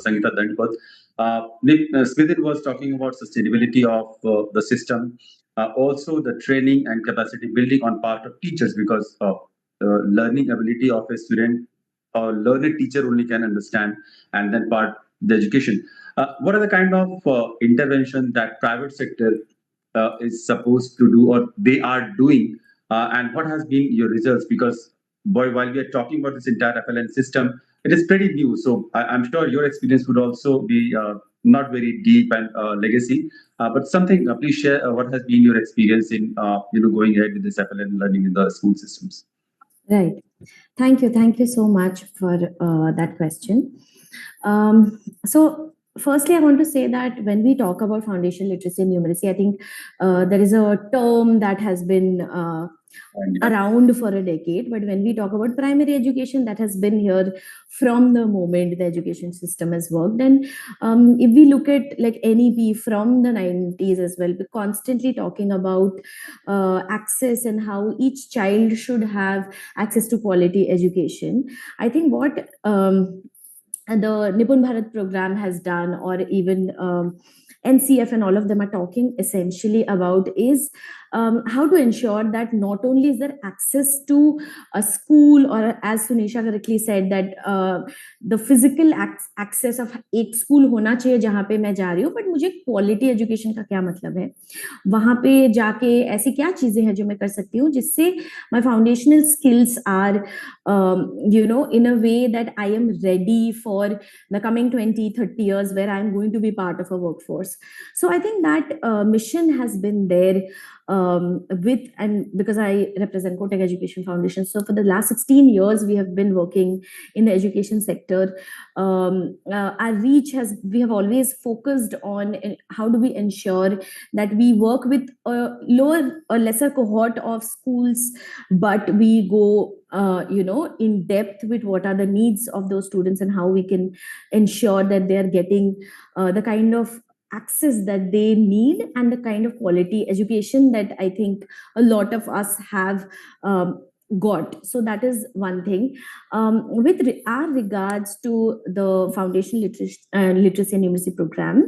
Sangita Dandapat. Smithil was talking about sustainability of the system, also the training and capacity building on part of teachers, because learning ability of a student or learned teacher only can understand, and then part the education. What are the kind of intervention that private sector is supposed to do or they are doing, and what has been your results? Because boy, while we are talking about this entire FLN system, it is pretty new. So I'm sure your experience would also be not very deep and legacy, but something. Please share what has been your experience in going ahead with this FLN learning in the school systems. Right. Thank you so much for that question. So firstly, I want to say that when we talk about foundational literacy and numeracy, I think there is a term that has been around for a decade. But when we talk about primary education, that has been here from the moment the education system has worked. And if we look at like NEP from the 90s as well, we're constantly talking about access and how each child should have access to quality education. I think what and the NIPUN Bharat program has done, or even NCF and all of them are talking essentially about, is how to ensure that not only is there access to a school, or as Sunisha correctly said, that the physical access of एक school होना चाहिए जहाँ पे मैं जा रही हूँ, but मुझे quality education का क्या मतलब है, वहाँ पे जाके ऐसी क्या चीजें हैं जो मैं कर सकती हूँ जिससे my foundational skills are in a way that I am ready for the coming 20-30 years where I'm going to be part of a workforce. So I think that mission has been there and because I represent Kotak Education Foundation, so for the last 16 years we have been working in the education sector. Our reach we have always focused on how do we ensure that we work with a lesser cohort of schools, but we go in depth with what are the needs of those students and how we can ensure that they are getting the kind of access that they need and the kind of quality education that I think a lot of us have got. So that is one thing. With our regards to the Foundational Literacy and Numeracy program,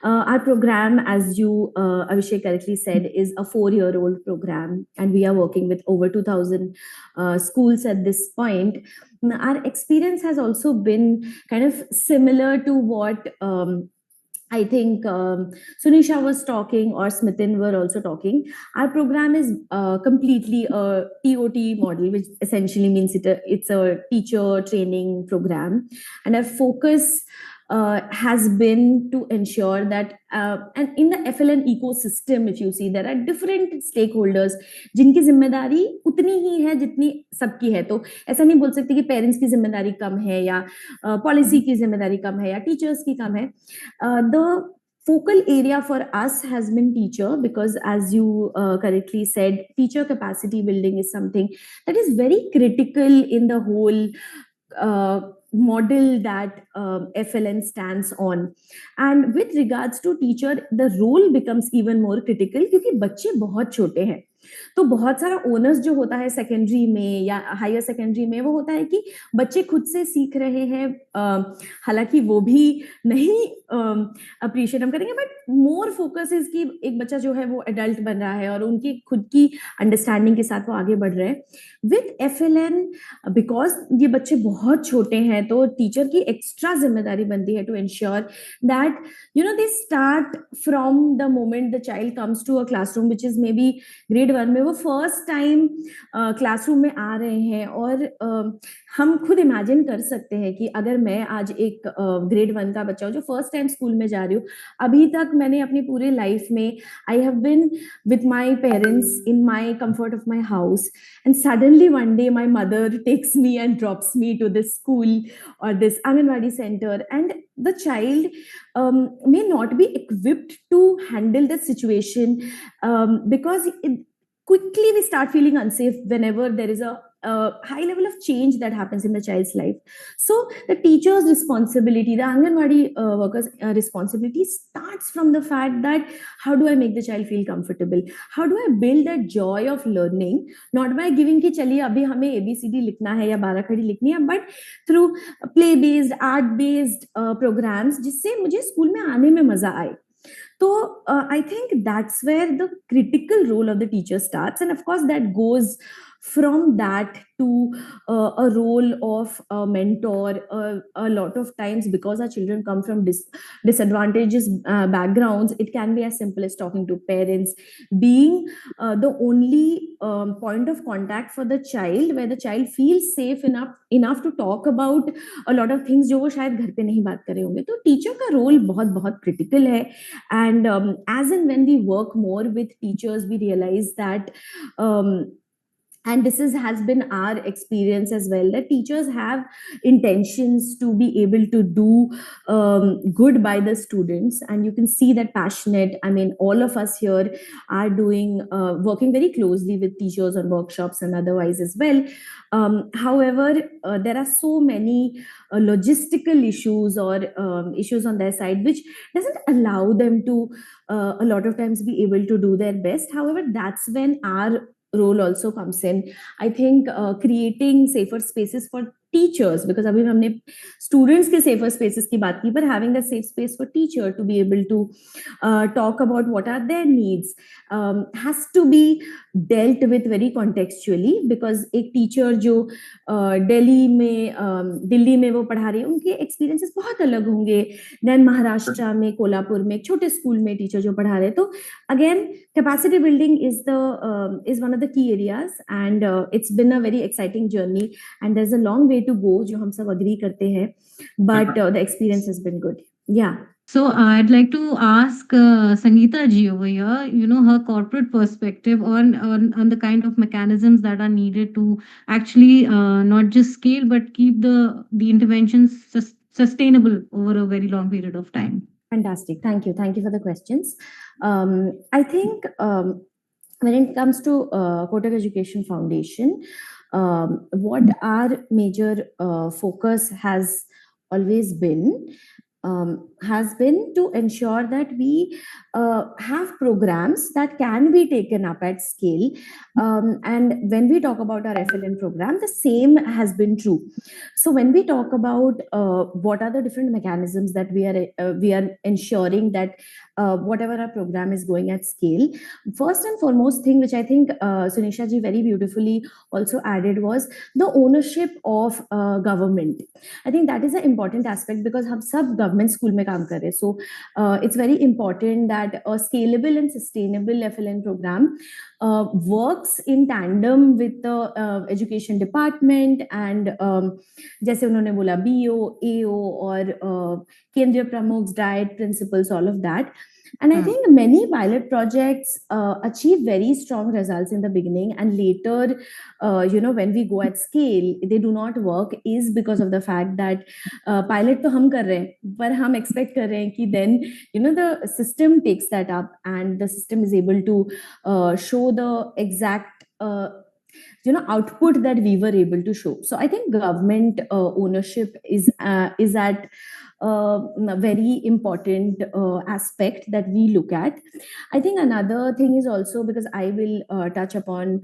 our program, as you Abhishek correctly said, is a 4-year-old program, and we are working with over 2,000 schools at this point. Our experience has also been kind of similar to what I think Sunisha was talking, or Smithin were also talking. Our program is completely a TOT model, which essentially means it's a teacher training program. And our focus has been to ensure that and in the FLN ecosystem, if you see, there are different stakeholders जिनकी जिम्मेदारी उतनी ही है जितनी सबकी है. तो ऐसा नहीं बोल सकते कि पेरेंट्स की जिम्मेदारी कम है या पॉलिसी की जिम्मेदारी कम है या टीचर्स की कम है. The focal area for us has been teacher, because as you correctly said, teacher capacity building is something that is very critical in the whole model that FLN stands on. And with regards to teacher, the role becomes even more critical क्योंकि बच्चे बहुत छोटे हैं. तो बहुत सारा owners जो होता है सेकेंडरी में या हायर सेकेंडरी में, वो होता है कि बच्चे खुद से सीख रहे हैं, हालांकि वो भी नहीं अप्रिशिएट हम करेंगे, बट मोर फोकस इज कि एक बच्चा जो है वो एडल्ट बन रहा है और उनकी खुद की अंडरस्टैंडिंग के साथ वो आगे बढ़ रहे हैं. विद FLN, बिकॉज ये बच्चे बहुत छोटे हैं, तो टीचर की एक्स्ट्रा जिम्मेदारी बनती है to ensure that they start from the moment the child comes to a classroom, which is maybe grade 1 में वो फर्स्ट टाइम क्लासरूम में आ रहे हैं. और हम खुद इमेजिन कर सकते हैं कि अगर मैं आज एक ग्रेड 1 का बच्चा हूँ जो फर्स्ट टाइम स्कूल में जा रही हूँ, अभी तक मैंने अपनी पूरे लाइफ में I have been with my parents in my comfort of my house, and suddenly one day my mother takes me and drops me to this school or this Anganwadi center, and the child may not be equipped to handle the situation because quickly we start feeling unsafe whenever there is a high level of change that happens in the child's life. So the teacher's responsibility, the Anganwadi workers' responsibility starts from the fact that how do I make the child feel comfortable? How do I build that joy of learning? Not by giving कि चलिए अभी हमें ABCD लिखना है या 12 खड़ी लिखनी है, but through play based, art based programs जिससे मुझे स्कूल में आने में मजा आए. So I think that's where the critical role of the teacher starts, and of course that goes from that to a role of a mentor. A lot of times, because our children come from disadvantageous backgrounds, it can be as simple as talking to parents, being the only point of contact for the child, where the child feels safe enough to talk about a lot of things जो वो शायद घर पे नहीं बात करे होंगे. तो टीचर का रोल बहुत बहुत क्रिटिकल है. And as and when we work more with teachers, we realize that and this has been our experience as well, that teachers have intentions to be able to do good by the students, and you can see that passionate. I mean, all of us here are doing working very closely with teachers on workshops and otherwise as well. However, there are so many logistical issues or issues on their side which doesn't allow them to a lot of times be able to do their best. However, that's when our role also comes in. I think creating safer spaces for teachers, because अभी हमने students के safer spaces की बात की, but having a safe space for teacher to be able to talk about what are their needs has to be dealt with very contextually, because एक teacher जो दिल्ली में वो पढ़ा रही है, उनके experiences बहुत अलग होंगे then महाराष्ट्र में, कोल्हापुर में एक छोटे स्कूल में टीचर जो पढ़ा रहे. तो again, capacity building is one of the key areas, and it's been a very exciting journey, and there's a long way to go, जो हम सब agree करते हैं, but the experience has been good. Yeah. So I'd like to ask Sangita ji over here, you know, her corporate perspective on the kind of mechanisms that are needed to actually not just scale but keep the interventions sustainable over a very long period of time. Fantastic. Thank you for the questions. I think when it comes to Kotak Education Foundation, what our major focus has always been to ensure that we have programs that can be taken up at scale. And when we talk about our FLN program, the same has been true. So when we talk about what are the different mechanisms that we are ensuring that whatever our program is going at scale, first and foremost thing which I think Sunisha ji very beautifully also added was the ownership of government. I think that is an important aspect, because हम सब government school में काम कर रहे हैं. So it's very important that a scalable and sustainable FLN program works in tandem with the education department, and जैसे उन्होंने बोला BO, AO और केंद्रीय प्रमुख, diet principals, all of that. And I think many pilot projects achieve very strong results in the beginning, and later, when we go at scale, they do not work, is because of the fact that pilot तो हम कर रहे हैं, पर हम expect कर रहे हैं कि then the system takes that up and the system is able to show the exact output that we were able to show. So I think government ownership is at a very important aspect that we look at. I think another thing is also, because I will touch upon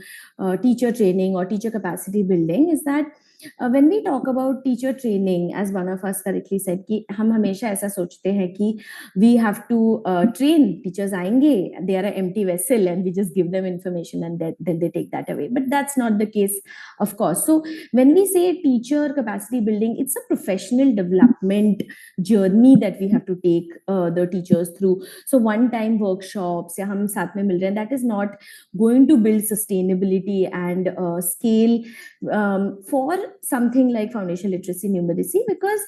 teacher training or teacher capacity building, is that when we talk about teacher training, as one of us correctly said, कि हम हमेशा ऐसा सोचते हैं कि we have to train teachers आएंगे, they are an empty vessel and we just give them information and then they take that away. But that's not the case, of course. So when we say teacher capacity building, it's a professional development journey that we have to take the teachers through. So one-time workshops या हम साथ में मिल रहे हैं, that is not going to build sustainability and scale for something like foundational literacy numeracy, because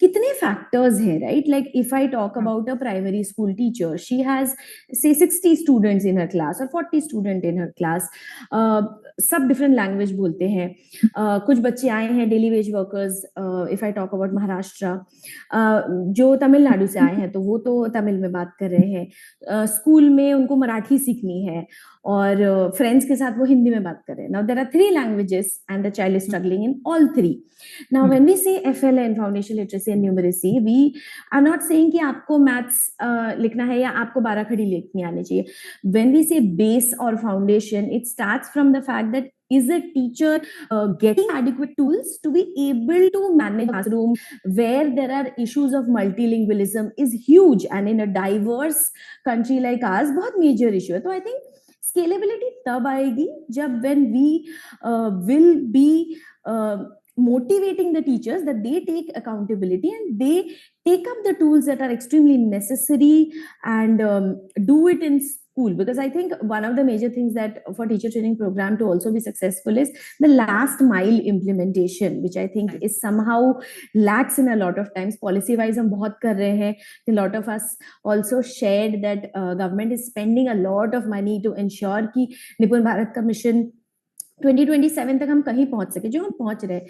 kitne factors hai, right? Like if I talk about a primary school teacher, she has say 60 students in her class or 40 students in her class. सब different language बोलते हैं। कुछ बच्चे आए हैं daily veg workers, if I talk about Maharashtra, जो तमिलनाडु से आए हैं तो वो तो तमिल में बात कर रहे हैं, स्कूल में उनको मराठी सीखनी है और फ्रेंड्स के साथ वो हिंदी में बात कर रहे हैं। Now there are 3 languages and the child is struggling in all 3. Now when we say FLN, foundational literacy and numeracy, we are not saying कि आपको मैथ्स लिखना है या आपको 12 खड़ी लिखनी आनी चाहिए. When we say base or foundation, it starts from the fact that is a teacher getting adequate tools to be able to manage classroom where there are issues of multilingualism is huge, and in a diverse country like ours बहुत major issue है. तो I think scalability तब आएगी जब when we will be motivating the teachers that they take accountability and they take up the tools that are extremely necessary and do it in school. Because I think one of the major things that for teacher training program to also be successful is the last mile implementation, which I think is somehow lacks in a lot of times. Policy wise हम बहुत कर रहे हैं. A lot of us also shared that government is spending a lot of money to ensure कि निपुण भारत का mission 2027 तक हम कहीं पहुंच सके, जो हम पहुंच रहे.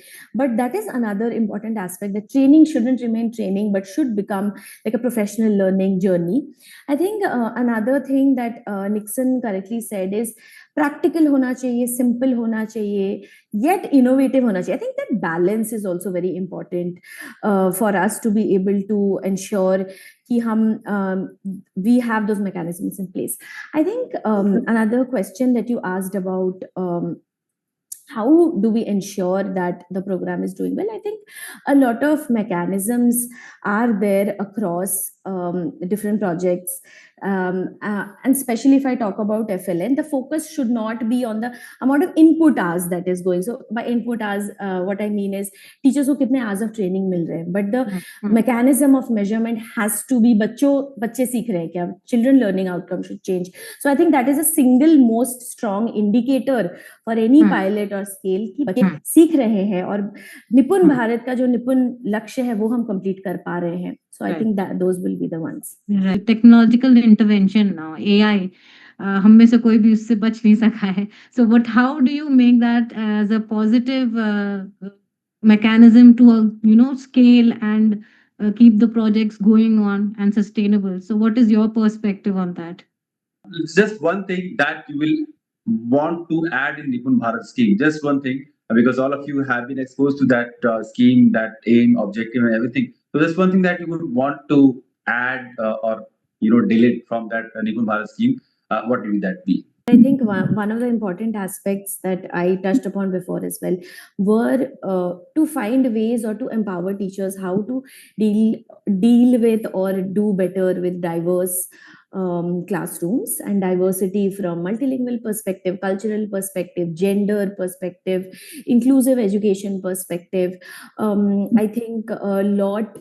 But that is another important aspect, that training shouldn't remain training but should become like a professional learning journey. I think another thing that Nixon correctly said is practical होना चाहिए, simple होना चाहिए, yet innovative होना चाहिए. I think that balance is also very important for us to be able to ensure कि हम we have those mechanisms in place. I think another question that you asked about how do we ensure that the program is doing well? I think a lot of mechanisms are there across different projects. And especially if I talk about FLN, the focus should not be on the amount of input hours that is going. So by input hours, what I mean is teachers को कितने hours of training मिल रहे हैं, but the mechanism of measurement has to be बच्चे सीख रहे हैं क्या, children learning outcome should change. So I think that is a single most strong indicator for any pilot or scale कि बच्चे सीख रहे हैं और निपुण भारत का जो निपुण लक्ष्य है वो हम complete कर पा रहे हैं. So I think that those will be the ones. Right. Technological intervention now, AI, हम में से कोई भी उससे बच नहीं सका है. So how do you make that as a positive mechanism to scale and keep the projects going on and sustainable? So what is your perspective on that? Just one thing that you will want to add in Nipun Bharat scheme. Just one thing, because all of you have been exposed to that scheme, that aim, objective, and everything. So there's one thing that you would want to add or delete from that Nipun Bharat scheme. What will that be? I think one of the important aspects that I touched upon before as well were to find ways or to empower teachers how to deal with or do better with diverse classrooms and diversity from multilingual perspective, cultural perspective, gender perspective, inclusive education perspective. I think a lot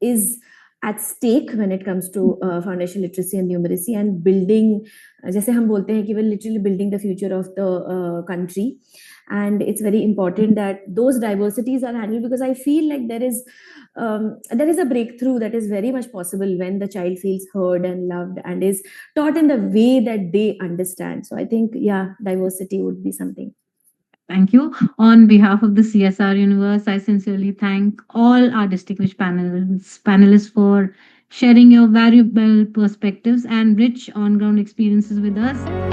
is at stake when it comes to foundational literacy and numeracy and building, जैसे हम बोलते हैं कि we're literally building the future of the country, and it's very important that those diversities are handled, because I feel like there is a breakthrough that is very much possible when the child feels heard and loved and is taught in the way that they understand. So I think, yeah, diversity would be something. Thank you. On behalf of the CSR Universe, I sincerely thank all our distinguished panelists for sharing your valuable perspectives and rich on-ground experiences with us.